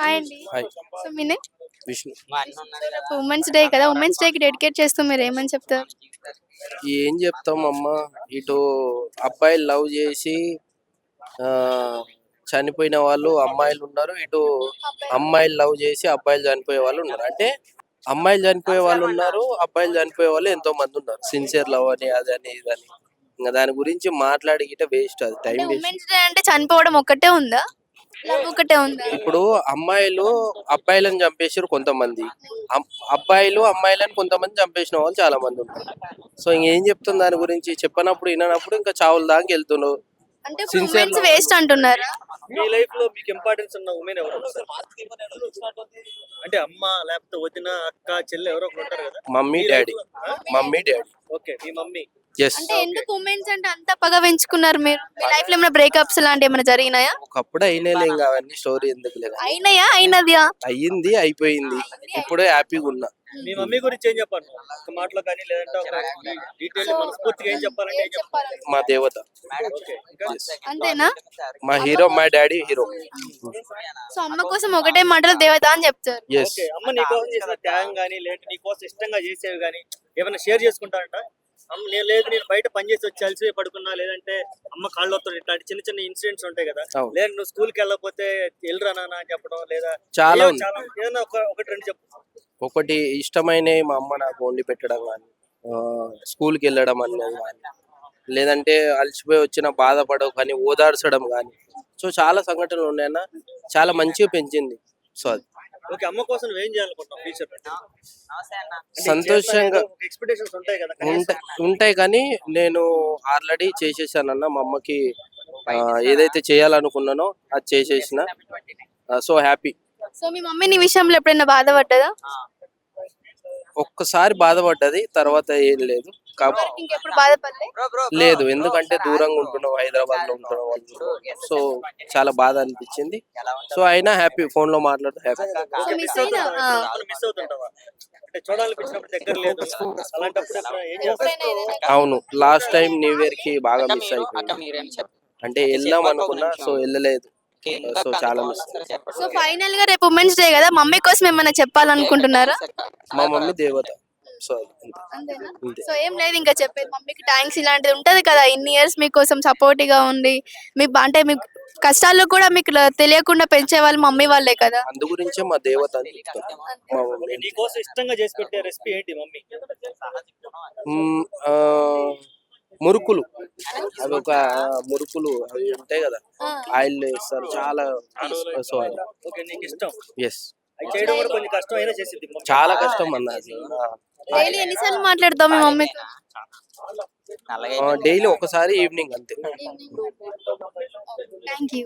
Hi అండి. Hi so మీ name? Vishnu. So రేపు women's day కదా, ఉమెన్స్ డే కి డెడికేట్ చేస్తూ మీరు ఏమని చెప్తారు? ఏం చెప్తాం అమ్మ, ఇటు అబ్బాయిలు లవ్ చేసి ఆ, చనిపోయిన వాళ్ళు అమ్మాయిలు ఉన్నారు, ఇటు అమ్మాయిలు లవ్ చేసి అబ్బాయిలు చనిపోయే వాళ్ళు ఉన్నారు. అంటే అమ్మాయిలు చనిపోయే వాళ్ళు ఉన్నారు, అబ్బాయిలు చనిపోయే వాళ్ళు ఎంతో మంది ఉన్నారు. సిన్సియర్ లవ్ అని అదని ఇదని, ఇంకా దాని గురించి మాట్లాడిగితే వేస్ట్, అది టైం అంటే వేస్ట్. ఉమెన్స్ డే అంటే చనిపోవడం ఒక్కటే ఉందా, లవ్ ఒకటే ఉందా? ఇప్పుడు అమ్మాయిలు అబ్బాయిలను చంపేసారు కొంతమంది, అబ్బాయిలు అమ్మాయిలను కొంతమంది చంపేసిన వాళ్ళు చాలా మంది ఉన్నారు. సో ఇంకేం చెప్తుంది దాని గురించి, చెప్పనప్పుడు విననప్పుడు ఇంకా చావుల దాకా వెళ్తున్నావు. అంటే ఇప్పుడు సిన్సియర్ ఉమెన్స్ వేస్ట్ అంటున్నారా? మీ లైఫ్ లో మీకు ఇంపార్టెన్స్ ఉన్న ఉమెన్ ఎవరు? అంటే అమ్మ లేకపోతే వదిన అక్క చెల్లె ఎవరో ఒకరు ఉంటారు కదా. Mummy daddy. Mummy daddy. Okay, మీ మమ్మీ. ఎస్. అంటే ఎందుకు ఉమెన్స్ అంటే అంత పగ పెంచుకున్నారు మీరు? మీ లైఫ్ లో ఏమైనా బ్రేకప్స్ లాంటివి ఏమైనా జరిగినాయా? ఒకప్పుడు అయినాయిలే, ఇంకా అవన్నీ స్టోరీ ఎందుకు లేదు. అయినాయా? అయినదియా? అయ్యింది, అయిపోయింది. ఇప్పుడే హ్యాపీగా ఉన్నా. మీ మమ్మీ గురించి ఏం చెప్పాలి? ఒక మాటలో కానీ లేదంటే ఒక డీటెయిల్ మనస్ఫూర్తిగా ఏం చెప్పాలంటే ఏం చెప్పాలి? మా దేవత. ఓకే, ఇంకా అంతేనా? మా హీరో, మా డాడీ హీరో. సో అమ్మ కోసం ఒకటే మాటలో దేవత అని చెప్తారు. ఎస్. ఓకే, అమ్మ నీకోసం చేసిన త్యాగం కానీ లేదంటే నీకోసం ఇష్టంగా చేసేవి కానీ ఏమైనా షేర్ చేసుకుంటారంట? అమ్మ నేను లేదు, నేను బయట పని చేసి వచ్చి అలసిపోయి పడుకున్నా, లేదంటే అమ్మ కాళ్ళతో ఇట్లాంటి చిన్న చిన్న ఇన్సిడెంట్స్ ఉంటాయి కదా. అవును. లేదు నువ్వు స్కూల్కి వెళ్ళకపోతే వెళ్ళరా నాన్న అని చెప్పడం, లేదా చాలా ఉంది. చాలా ఏదైనా ఒకటి రెండు చెప్పు. ఒకటి ఇష్టమైన మా అమ్మ నాకు వండి పెట్టడం కానీ, స్కూల్కి వెళ్ళడం అనేది కానీ, లేదంటే అలసిపోయి వచ్చిన బాధపడవు కానీ ఓదార్చడం కానీ. సో చాలా సంఘటనలు ఉన్నాయన్న, చాలా మంచిగా పెంచింది. సో అది ఓకే, అమ్మ కోసం నువ్వు ఏం చేయాలనుకుంటున్నావు ఫ్యూచర్? సంతోషంగా ఎక్స్పెక్టేషన్స్ ఉంటాయి కదా కనీసం. ఉంటాయి కానీ నేను ఆల్రెడీ చేసేసానన్న. మా అమ్మకి ఏదైతే చేయాలనుకున్నానో అది చేసేసిన. So happy. సో మీ మమ్మీ నీ విషయంలో ఎప్పుడైనా బాధపడ్డదా? ఒక్కసారి బాధపడ్డది, తర్వాత ఏం లేదు. ఇంకెప్పుడు బాధపడలే? లేదు, ఎందుకంటే దూరంగా ఉంటున్నావు, హైదరాబాద్ లో ఉంటున్నావు వాళ్ళు. సో చాలా బాధ అనిపించింది. సో అయినా హ్యాపీ, ఫోన్ లో మాట్లాడుతూ హ్యాపీ. ఓకే, మిస్ మిస్ అవుతుంటావా? మిస్ అవుతుంటావా? అంటే చూడాలనిపించినప్పుడు దగ్గర లేదు, అలాంటప్పుడు ఎప్పుడైనా ఏం చేస్తావు? అవును, లాస్ట్ టైం న్యూ ఇయర్ కి బాగా మిస్ అయిపోయింది. అంటే వెళ్దాం అనుకున్నా, సో వెళ్ళలేదు. సో చాలా మిస్. సో ఫైనల్ గా రేపు ఉమెన్స్ డే కదా, మమ్మీ కోసం ఏమైనా చెప్పాలనుకుంటున్నారా? మా మమ్మీ దేవత. సో అంతేనా? అంతే. సో ఏం లేదు ఇంకా చెప్పేది, మమ్మీకి థ్యాంక్స్ ఇలాంటిది ఉంటది కదా, ఇన్ని ఇయర్స్ మీకోసం సపోర్ట్ గా ఉండి మీ అంటే మీ కష్టాల్లో కూడా మీకు తెలియకుండా పెంచే వాళ్ళు మమ్మీ వాళ్ళే కదా. అందు గురించే మా దేవత అని చెప్తాను. మా మమ్మీ నీకోసం ఇష్టంగా చేసి పెట్టే రెసిపీ ఏంటి మమ్మీ? మురుకులు. అవి ఒక మురుకులు అవి ఉంటాయి కదా, ఆయిల్ వేస్తారు చాలా. సో అది. ఓకే, నీకు ఇష్టం. ఎస్. అది చేయడం కూడా కొంచెం కష్టం అయినా చేసింది. చాలా కష్టం అన్నది. డైలీ ఎన్నిసార్లు మాట్లాడతావు మీ మమ్మీతో? డైలీ ఒకసారి ఈవినింగ్ అంతే. Thank you.